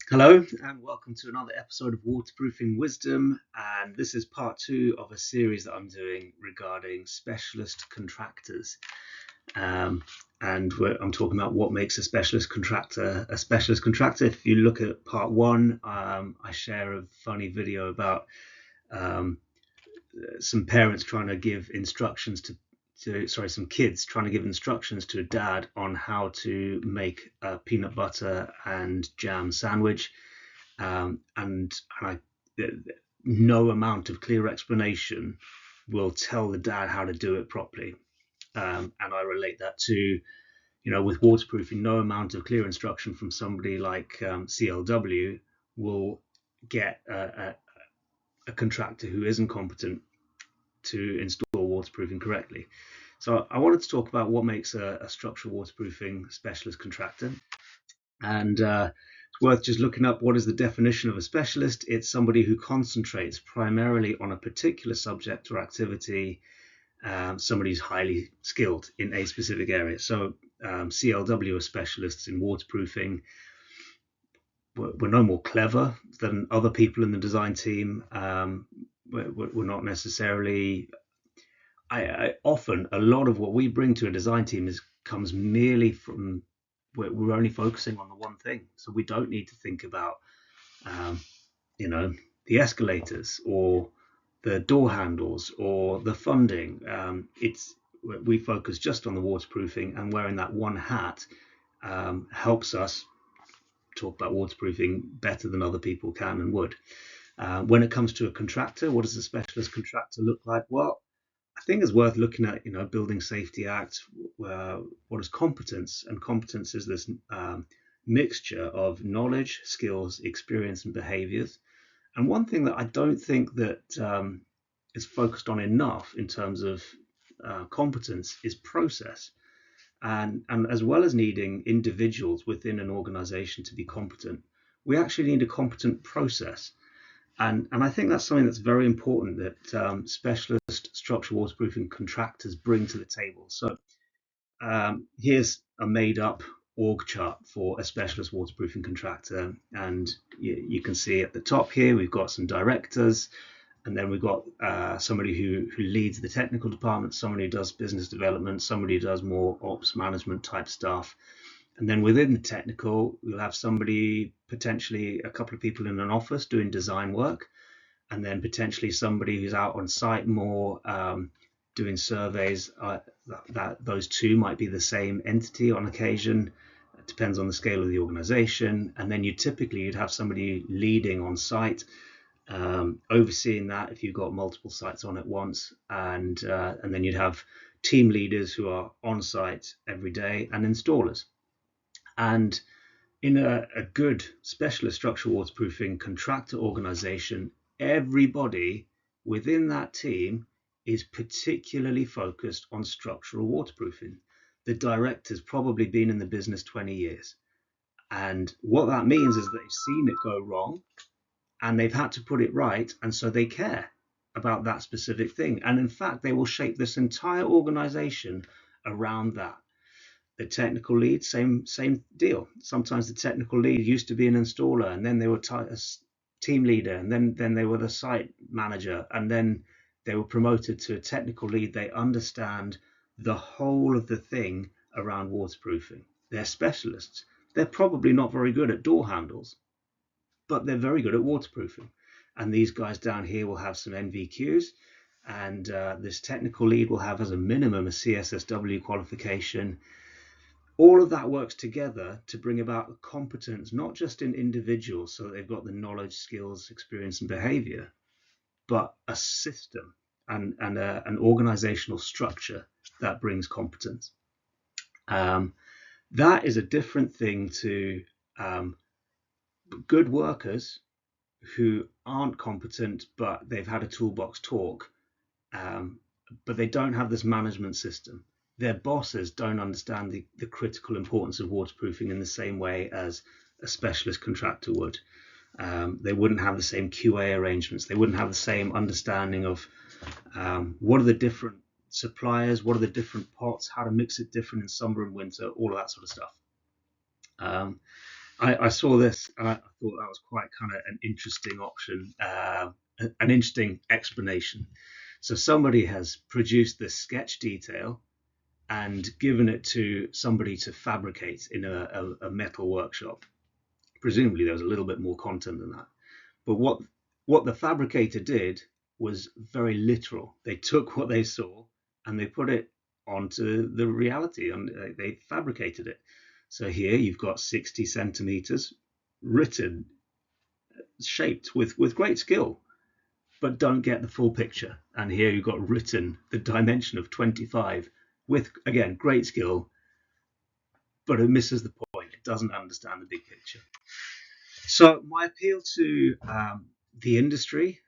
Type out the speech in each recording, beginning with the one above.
Hello, and welcome to another episode of Waterproofing Wisdom. And this is part two of a series that I'm doing regarding specialist contractors. Um, I'm talking about what makes a specialist contractor a specialist contractor. If you look at part one, I share a funny video about um, some parents trying to give instructions some kids trying to give instructions to a dad on how to make a peanut butter and jam sandwich. And no amount of clear explanation will tell the dad how to do it properly. And I relate that to, with waterproofing, no amount of clear instruction from somebody like CLW will get a contractor who isn't competent to install waterproofing correctly. So I wanted to talk about what makes a structural waterproofing specialist contractor. And it's worth just looking up what is the definition of a specialist. It's somebody who concentrates primarily on a particular subject or activity, somebody who's highly skilled in a specific area. So CLW are specialists in waterproofing. We're no more clever than other people in the design team. We're not necessarily. I often a lot of what we bring to a design team comes merely from we're only focusing on the one thing, so we don't need to think about um, you know the escalators or the door handles or the funding. It's we focus just on the waterproofing, and wearing that one hat helps us talk about waterproofing better than other people can and would. When it comes to a contractor, what does a specialist contractor look like? Well, I think it's worth looking at, Building Safety Act. What is competence? And competence is this mixture of knowledge, skills, experience, and behaviors. And one thing that I don't think that is focused on enough in terms of competence is process. And as well as needing individuals within an organization to be competent, we actually need a competent process. And I think that's something that's very important that specialist structural waterproofing contractors bring to the table. So here's a made up org chart for a specialist waterproofing contractor. And you can see at the top here, we've got some directors, and then we've got somebody who leads the technical department, somebody who does business development, somebody who does more ops management type stuff. And then within the technical, we'll have somebody, potentially a couple of people in an office doing design work, and then potentially somebody who's out on site more doing surveys. That those two might be the same entity on occasion. It depends on the scale of the organization. And then you'd have somebody leading on site, overseeing that if you've got multiple sites on at once, and then you'd have team leaders who are on site every day and installers. And in a good specialist structural waterproofing contractor organization, everybody within that team is particularly focused on structural waterproofing. The director's probably been in the business 20 years. And what that means is that they've seen it go wrong and they've had to put it right. And so they care about that specific thing. And in fact, they will shape this entire organization around that. The technical lead, same deal. Sometimes the technical lead used to be an installer, and then they were a team leader, and then they were the site manager, and then they were promoted to a technical lead. They understand the whole of the thing around waterproofing. They're specialists. They're probably not very good at door handles, but they're very good at waterproofing. And these guys down here will have some NVQs, and this technical lead will have as a minimum a CSSW qualification. All of that works together to bring about competence, not just in individuals, so that they've got the knowledge, skills, experience, and behavior, but a system and an organizational structure that brings competence. That is a different thing to good workers who aren't competent, but they've had a toolbox talk, but they don't have this management system. Their bosses don't understand the critical importance of waterproofing in the same way as a specialist contractor would. They wouldn't have the same QA arrangements. They wouldn't have the same understanding of what are the different suppliers, what are the different pots, how to mix it different in summer and winter, all of that sort of stuff. I saw this and I thought that was quite kind of an interesting option, an interesting explanation. So somebody has produced this sketch detail and given it to somebody to fabricate in a metal workshop. Presumably there was a little bit more content than that. But what the fabricator did was very literal. They took what they saw and they put it onto the reality, and they fabricated it. So here you've got 60 centimeters written, shaped with great skill, but don't get the full picture. And here you've got written the dimension of 25 with, again, great skill, but it misses the point. It doesn't understand the big picture. So my appeal to the industry.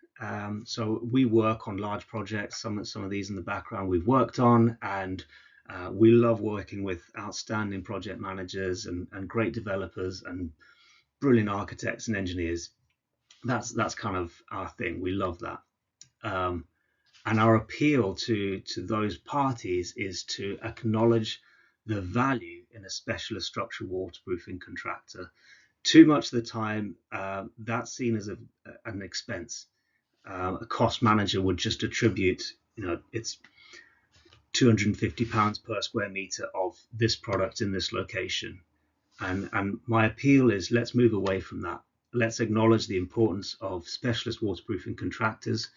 So we work on large projects. Some of these in the background we've worked on, and we love working with outstanding project managers and great developers and brilliant architects and engineers. That's kind of our thing. We love that. And our appeal to those parties is to acknowledge the value in a specialist structural waterproofing contractor. Too much of the time, that's seen as an expense. A cost manager would just attribute, it's £250 per square meter of this product in this location. And my appeal is, let's move away from that. Let's acknowledge the importance of specialist waterproofing contractors,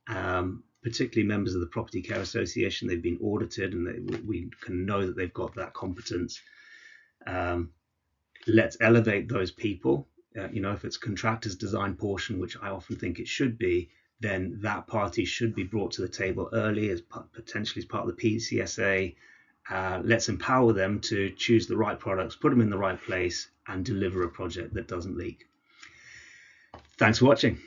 particularly members of the Property Care Association. They've been audited, and we can know that they've got that competence. Let's elevate those people. If it's contractor's design portion, which I often think it should be, then that party should be brought to the table early, as potentially as part of the PCSA. Let's empower them to choose the right products, put them in the right place, and deliver a project that doesn't leak. Thanks for watching.